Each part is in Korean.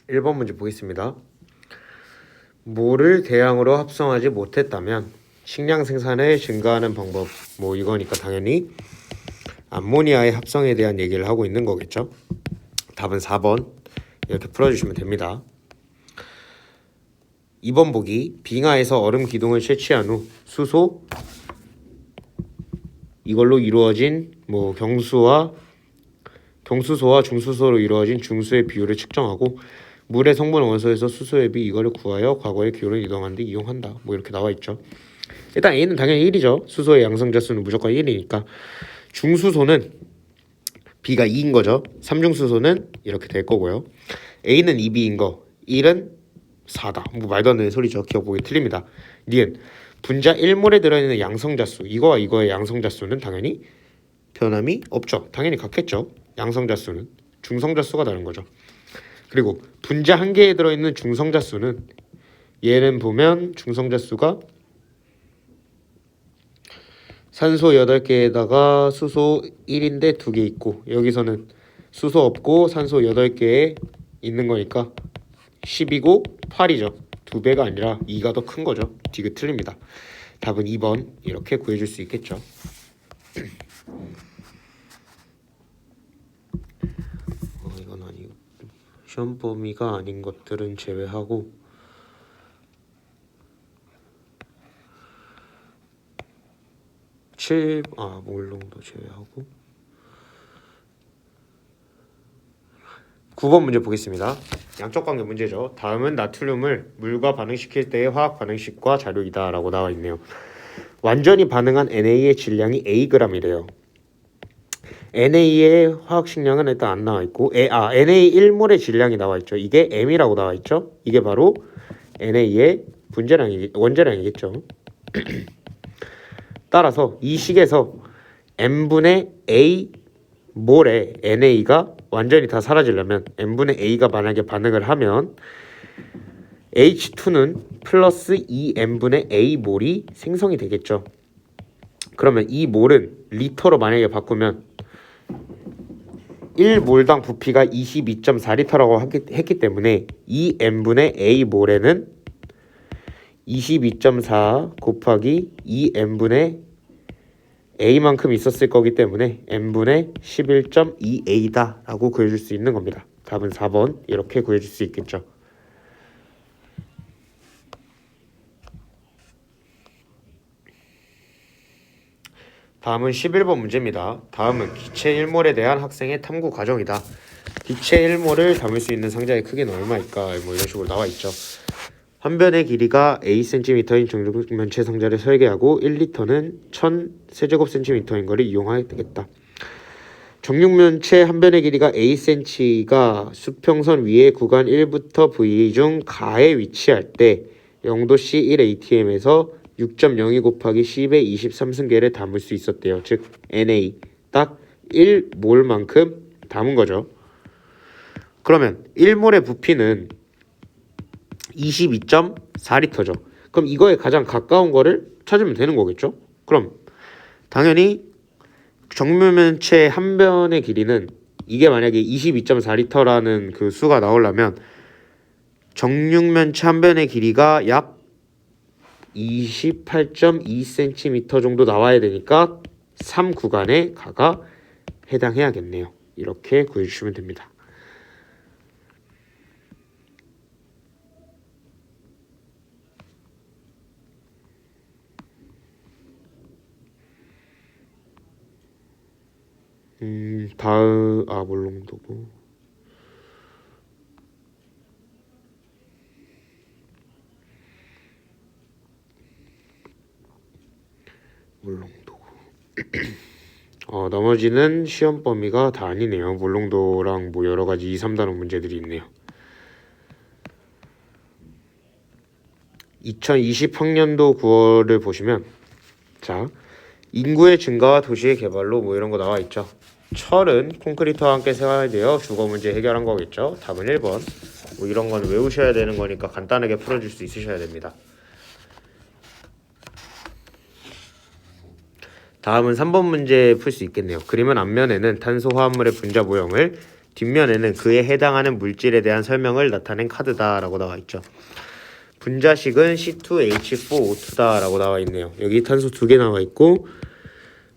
1번 문제 보겠습니다. 물을 대량으로 합성하지 못했다면 식량 생산을 증가하는 방법, 뭐 이거니까 당연히 암모니아의 합성에 대한 얘기를 하고 있는 거겠죠. 답은 4번 이렇게 풀어주시면 됩니다. 2번 보기, 빙하에서 얼음 기둥을 채취한 후 수소 이걸로 이루어진 뭐 경수소와 중수소로 이루어진 중수의 비율을 측정하고 물의 성분 원소에서 수소에 비해 이거를 구하여 과거의 기호를 이동하는 데 이용한다. 뭐 이렇게 나와 있죠. 일단 A는 당연히 1이죠. 수소의 양성자 수는 무조건 1이니까. 중수소는 B가 2인 거죠. 삼중수소는 이렇게 될 거고요. A는 2B인 거, 1은 4다. 뭐 말도 안 되는 소리죠. 기억 보기 틀립니다. 니은 분자 1몰에 들어있는 양성자 수, 이거와 이거의 양성자 수는 당연히 변함이 없죠. 당연히 같겠죠. 양성자 수는 중성자 수가 다른 거죠. 그리고 분자 한 개에 들어있는 중성자 수는 얘는 보면 중성자 수가 산소 8개에다가 수소 1인데 2개 있고, 여기서는 수소 없고 산소 8개에 있는 거니까 10이고 8이죠. 2배가 아니라 2가 더 큰 거죠. 디귿 틀립니다. 답은 2번 이렇게 구해줄 수 있겠죠. 이건 아니고 시험 범위가 아닌 것들은 제외하고 몰롱도 제외하고 9번 문제 보겠습니다. 양적 관계 문제죠. 다음은 나트륨을 물과 반응시킬 때의 화학 반응식과 자료이다 라고 나와 있네요. 완전히 반응한 NA의 질량이 Ag이래요. NA의 화학식량은 일단 안 나와 있고 NA 1몰의 질량이 나와 있죠. 이게 M이라고 나와 있죠. 이게 바로 NA의 원자량이겠죠. 따라서 이 식에서 M분의 A 몰에 NA가 완전히 다 사라지려면 M분의 A가 만약에 반응을 하면 H2는 플러스 2M분의 A 몰이 생성이 되겠죠. 그러면 이 몰은 리터로 만약에 바꾸면 1몰당 부피가 22.4리터라고 했기 때문에 2M분의 A 몰에는 22.4 곱하기 2M분의 A만큼 있었을 거기 때문에 M분의 11.2A다 라고 구해줄 수 있는 겁니다. 답은 4번 이렇게 구해줄 수 있겠죠. 다음은 11번 문제입니다. 다음은 기체 1몰에 대한 학생의 탐구 과정이다. 기체 1몰을 담을 수 있는 상자의 크기는 얼마일까? 뭐 이런 식으로 나와 있죠. 한 변의 길이가 A cm인 정육면체 상자를 설계하고 1리터는 1000세제곱cm인 거를 이용하겠다. 정육면체 한 변의 길이가 Acm가 수평선 위에 구간 1부터 V 중 가에 위치할 때 0도씨 1atm에서 6.02 곱하기 10의 23승계를 담을 수 있었대요. 즉 Na 딱 1몰만큼 담은 거죠. 그러면 1몰의 부피는 22.4리터죠. 그럼 이거에 가장 가까운 거를 찾으면 되는 거겠죠? 그럼 당연히 정육면체 한 변의 길이는 이게 만약에 22.4리터라는 그 수가 나오려면 정육면체 한 변의 길이가 약 28.2cm 정도 나와야 되니까 3구간의 가가 해당해야겠네요. 이렇게 구해주시면 됩니다. 다음 몰롱도고 나머지는 시험 범위가 다 아니네요. 몰롱도랑 뭐 여러가지 2, 3단원 문제들이 있네요. 2020학년도 9월을 보시면 자 인구의 증가와 도시의 개발로 뭐 이런 거 나와 있죠. 철은 콘크리트와 함께 생활되어 주거 문제 해결한 거겠죠. 답은 1번. 뭐 이런 건 외우셔야 되는 거니까 간단하게 풀어줄 수 있으셔야 됩니다. 다음은 3번 문제 풀 수 있겠네요. 그림은 앞면에는 탄소 화합물의 분자 모형을 뒷면에는 그에 해당하는 물질에 대한 설명을 나타낸 카드다라고 나와 있죠. 분자식은 C2H4O2다 라고 나와 있네요. 여기 탄소 2개 나와 있고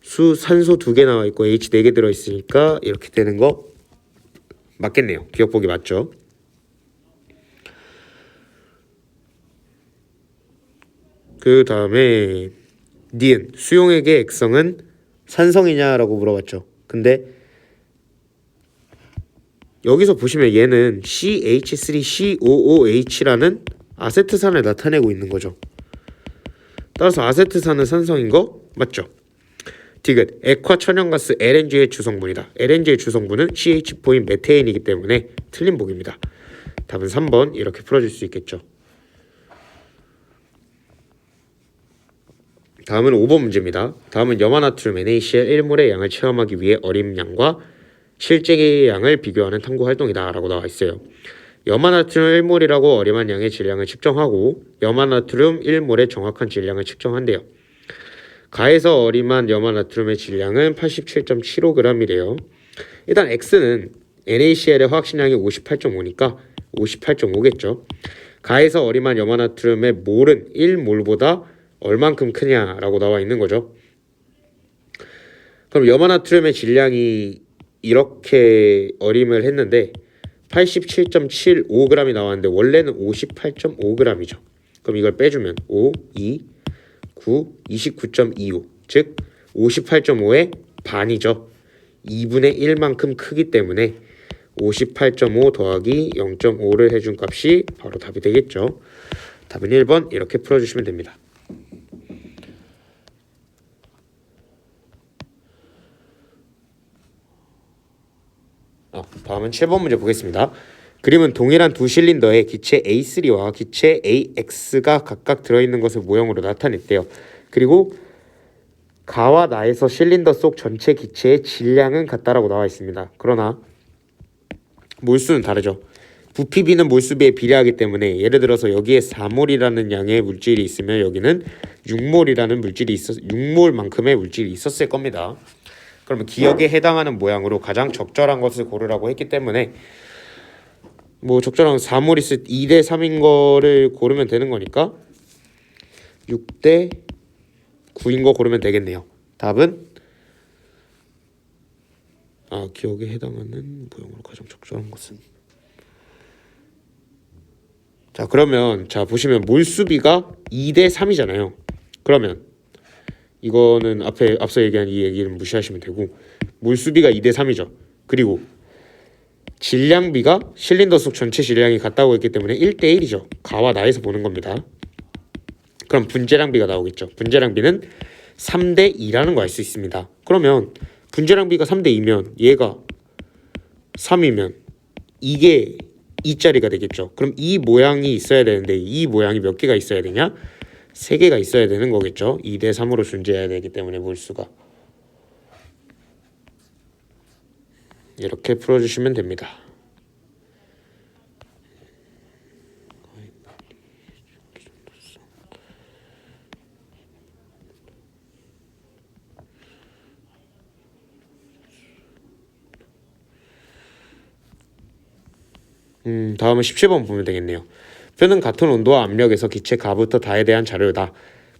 산소 2개 나와 있고 H 4개 들어있으니까 이렇게 되는 거 맞겠네요. 기억 보기 맞죠? 그 다음에 니은 수용액의 액성은 산성이냐라고 물어봤죠. 근데 여기서 보시면 얘는 CH3COOH라는 아세트산을 나타내고 있는 거죠. 따라서 아세트산은 산성인 거 맞죠? 디귿 액화천연가스 LNG의 주성분이다. LNG의 주성분은 CH4인 메테인이기 때문에 틀린 보기입니다. 답은 3번 이렇게 풀어줄 수 있겠죠. 다음은 5번 문제입니다. 다음은 염화나트륨 NaCl 1몰의 양을 체험하기 위해 어림 양과 실제의 양을 비교하는 탐구 활동이다 라고 나와 있어요. 염화나트륨 1몰이라고 어림한 양의 질량을 측정하고 염화나트륨 1몰의 정확한 질량을 측정한대요. 가에서 어림한 염화나트륨의 질량은 87.75g이래요. 일단 X는 NaCl의 화학식량이 58.5니까 58.5겠죠. 가에서 어림한 염화나트륨의 몰은 1몰보다 얼만큼 크냐라고 나와 있는 거죠. 그럼 염화나트륨의 질량이 이렇게 어림을 했는데 87.75g이 나왔는데 원래는 58.5g이죠. 그럼 이걸 빼주면 5, 2, 9, 29.25 즉 58.5의 반이죠. 2분의 1만큼 크기 때문에 58.5 더하기 0.5를 해준 값이 바로 답이 되겠죠. 답은 1번 이렇게 풀어주시면 됩니다. 다음은 7번 문제 보겠습니다. 그림은 동일한 두 실린더에 기체 A3와 기체 AX가 각각 들어있는 것을 모형으로 나타냈대요. 그리고 가와 나에서 실린더 속 전체 기체의 질량은 같다라고 나와 있습니다. 그러나 몰수는 다르죠. 부피 B는 몰수 B에 비례하기 때문에 예를 들어서 여기에 4몰이라는 양의 물질이 있으면 여기는 6몰이라는 물질이 6몰만큼의 물질이 있었을 겁니다. 그러면 기억에 해당하는 모양으로 가장 적절한 것을 고르라고 했기 때문에 뭐 적절한 4몰 있을 2대 3인 거를 고르면 되는 거니까 6대 9인 거 고르면 되겠네요. 답은 기억에 해당하는 모양으로 가장 적절한 것은 자 그러면 보시면 몰수비가 2대 3이잖아요. 그러면 이거는 앞서 얘기한 이 얘기는 무시하시면 되고 몰수비가 2대 3이죠. 그리고 질량비가 실린더 속 전체 질량이 같다고 했기 때문에 1대 1이죠. 가와 나에서 보는 겁니다. 그럼 분재량비가 나오겠죠. 분재량비는 3대 2라는 거 알 수 있습니다. 그러면 분재량비가 3대 2면 얘가 3이면 이게 2짜리가 되겠죠. 그럼 이 모양이 있어야 되는데 이 모양이 몇 개가 있어야 되냐? 3개가 있어야 되는 거겠죠. 2대 3으로 존재해야 되기 때문에 몰수가 이렇게 풀어주시면 됩니다. 다음은 17번 보면 되겠네요. 표는 같은 온도와 압력에서 기체 가부터 다에 대한 자료다.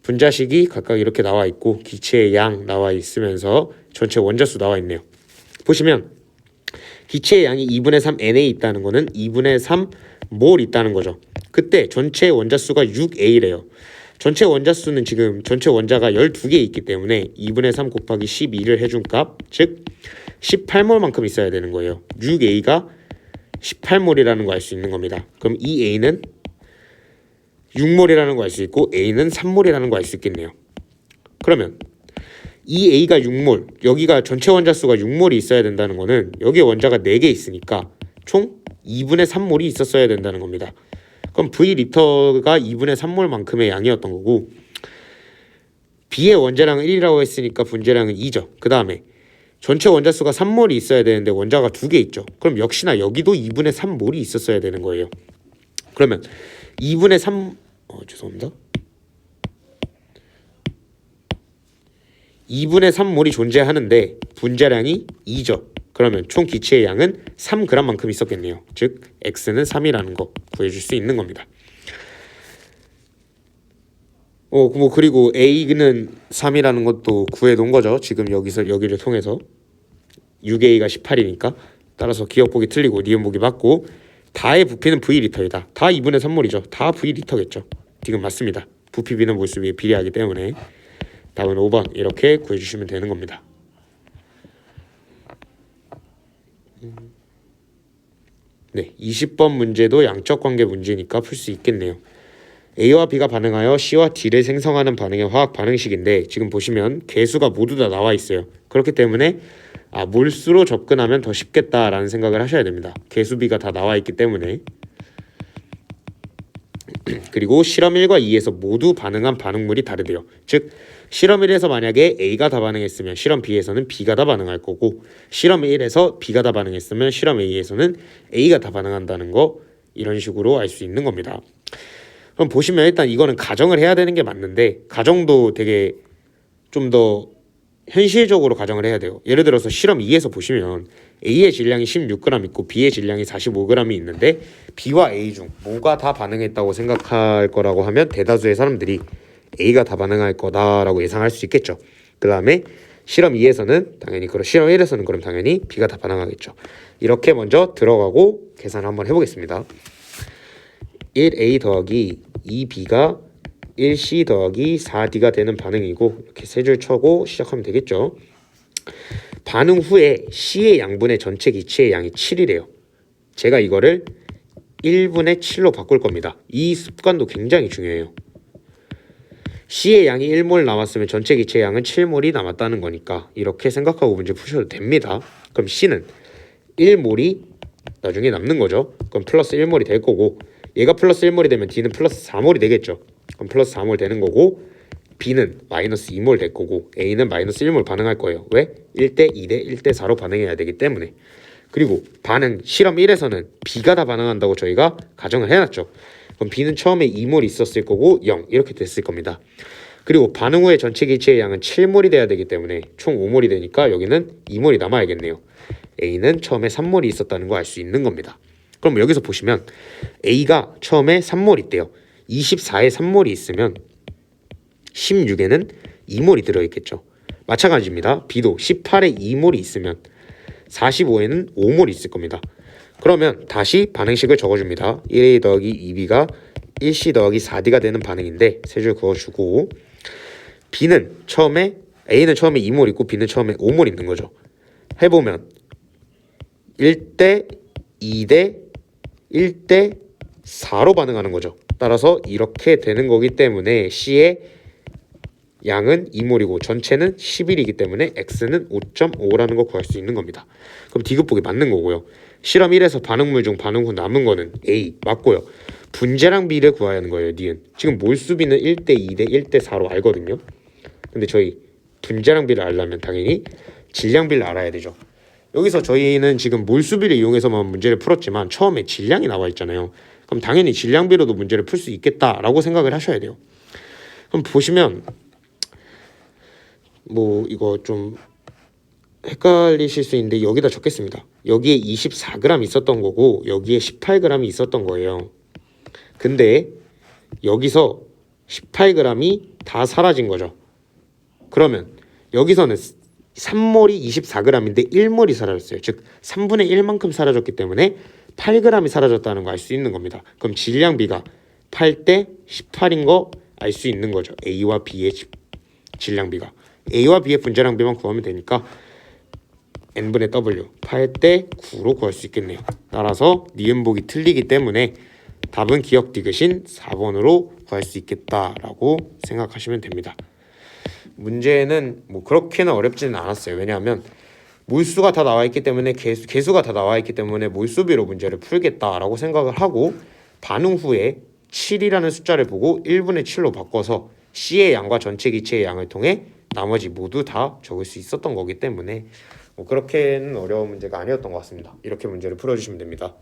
분자식이 각각 이렇게 나와 있고 기체의 양 나와 있으면서 전체 원자수 나와 있네요. 보시면 기체의 양이 2분의 3 NA 있다는 거는 2분의 3 몰 있다는 거죠. 그때 전체 원자수가 6A래요. 전체 원자수는 지금 전체 원자가 12개 있기 때문에 2분의 3 곱하기 12를 해준 값, 즉 18몰만큼 있어야 되는 거예요. 6A가 18몰이라는 거 알 수 있는 겁니다. 그럼 이 A는 6몰이라는 거 알 수 있고 A는 3몰이라는 거 알 수 있겠네요. 그러면 이 A가 6몰, 여기가 전체 원자수가 6몰이 있어야 된다는 거는 여기에 원자가 4개 있으니까 총 2분의 3몰이 있었어야 된다는 겁니다. 그럼 V리터가 2분의 3몰만큼의 양이었던 거고 B의 원자량은 1이라고 했으니까 분자량은 2죠. 그 다음에 전체 원자수가 3몰이 있어야 되는데 원자가 2개 있죠. 그럼 역시나 여기도 2분의 3몰이 있었어야 되는 거예요. 그러면 2분의 3 죄송합니다. 2분의 3몰이 존재하는데 분자량이 2죠. 그러면 총 기체의 양은 3g만큼 있었겠네요. 즉 x는 3이라는 거 구해줄 수 있는 겁니다. 그리고 a는 3이라는 것도 구해놓은 거죠. 지금 여기를 통해서 6a가 18이니까 따라서 기억보기 틀리고 니은보기 맞고 다의 부피는 v리터이다. 다 2분의 3몰이죠. 다 v리터겠죠. 지금 맞습니다. 부피 비는 몰수비에 비례하기 때문에 답은 5번 이렇게 구해주시면 되는 겁니다. 네, 20번 문제도 양적 관계 문제니까 풀 수 있겠네요. A와 B가 반응하여 C와 D를 생성하는 반응의 화학 반응식인데 지금 보시면 개수가 모두 다 나와 있어요. 그렇기 때문에 몰수로 접근하면 더 쉽겠다라는 생각을 하셔야 됩니다. 개수비가 다 나와 있기 때문에. 그리고 실험 1과 2에서 모두 반응한 반응물이 다르대요. 즉 실험 1에서 만약에 A가 다 반응했으면 실험 B에서는 B가 다 반응할 거고 실험 1에서 B가 다 반응했으면 실험 A에서는 A가 다 반응한다는 거 이런 식으로 알 수 있는 겁니다. 그럼 보시면 일단 이거는 가정을 해야 되는 게 맞는데 가정도 되게 좀 더 현실적으로 가정을 해야 돼요. 예를 들어서 실험 2에서 보시면 A의 질량이 16g 있고 B의 질량이 45g이 있는데 B와 A 중 뭐가 다 반응했다고 생각할 거라고 하면 대다수의 사람들이 A가 다 반응할 거다라고 예상할 수 있겠죠. 그 다음에 실험 2에서는 당연히 실험 1에서는 그럼 당연히 B가 다 반응하겠죠. 이렇게 먼저 들어가고 계산을 한번 해보겠습니다. 1A 더하기 2B가 1C 더하기 4D가 되는 반응이고 이렇게 세 줄 쳐고 시작하면 되겠죠. 반응 후에 C의 양분의 전체 기체의 양이 7이래요. 제가 이거를 1분의 7로 바꿀 겁니다. 이 습관도 굉장히 중요해요. C의 양이 1몰 남았으면 전체 기체의 양은 7몰이 남았다는 거니까 이렇게 생각하고 문제 푸셔도 됩니다. 그럼 C는 1몰이 나중에 남는 거죠. 그럼 플러스 1몰이 될 거고 얘가 플러스 1몰이 되면 D는 플러스 4몰이 되겠죠. 그럼 플러스 4몰 되는 거고 B는 마이너스 2몰 될 거고 A는 마이너스 1몰 반응할 거예요. 왜? 1대 2대 1대 4로 반응해야 되기 때문에. 그리고 실험 1에서는 B가 다 반응한다고 저희가 가정을 해놨죠. 그럼 B는 처음에 2몰 있었을 거고 0 이렇게 됐을 겁니다. 그리고 반응 후에 전체 기체의 양은 7몰이 돼야 되기 때문에 총 5몰이 되니까 여기는 2몰이 남아야겠네요. A는 처음에 3몰이 있었다는 거 알 수 있는 겁니다. 그럼 여기서 보시면 A가 처음에 3몰 있대요. 24에 3몰이 있으면 16에는 2몰이 들어있겠죠. 마찬가지입니다. B도 18에 2몰이 있으면 45에는 5몰이 있을 겁니다. 그러면 다시 반응식을 적어줍니다. 1A 더하기 2B가 1C 더하기 4D가 되는 반응인데 세 줄 그어주고 A는 처음에 2몰 있고 B는 처음에 5몰 있는 거죠. 해보면 1대 2대 1대 4로 반응하는 거죠. 따라서 이렇게 되는 거기 때문에 C의 양은 2몰이고 전체는 11이기 때문에 X는 5.5라는 거 구할 수 있는 겁니다. 그럼 D급보기 맞는 거고요. 실험 1에서 반응물 중 반응 후 남은 거는 A 맞고요. 분자량 비를 구해야 하는 거예요. 니은. 지금 몰수비는 1대 2대 1대 4로 알거든요. 근데 저희 분자량 비를 알려면 당연히 질량 비를 알아야 되죠. 여기서 저희는 지금 몰수비를 이용해서만 문제를 풀었지만 처음에 질량이 나와 있잖아요. 그럼 당연히 질량비로도 문제를 풀 수 있겠다라고 생각을 하셔야 돼요. 그럼 보시면 이거 좀 헷갈리실 수 있는데 여기다 적겠습니다. 여기에 24g 있었던 거고 여기에 18g이 있었던 거예요. 근데 여기서 18g이 다 사라진 거죠. 그러면 여기서는 3몰이 24g인데 1몰이 사라졌어요. 즉 3분의 1만큼 사라졌기 때문에 8g이 사라졌다는 거 알 수 있는 겁니다. 그럼 질량비가 8대 18인 거 알 수 있는 거죠. A와 B의 질량비가. A와 B의 분자량비만 구하면 되니까 n분의 W 8대 9로 구할 수 있겠네요. 따라서 니은보기 틀리기 때문에 답은 기억 디귿인 4번으로 구할 수 있겠다라고 생각하시면 됩니다. 문제는 그렇게는 어렵지는 않았어요. 왜냐하면 몰수가 다 나와 있기 때문에 개수가 다 나와 있기 때문에 몰수비로 문제를 풀겠다라고 생각을 하고 반응 후에 7이라는 숫자를 보고 1분의 7로 바꿔서 C의 양과 전체 기체의 양을 통해 나머지 모두 다 적을 수 있었던 거기 때문에 그렇게는 어려운 문제가 아니었던 것 같습니다. 이렇게 문제를 풀어주시면 됩니다.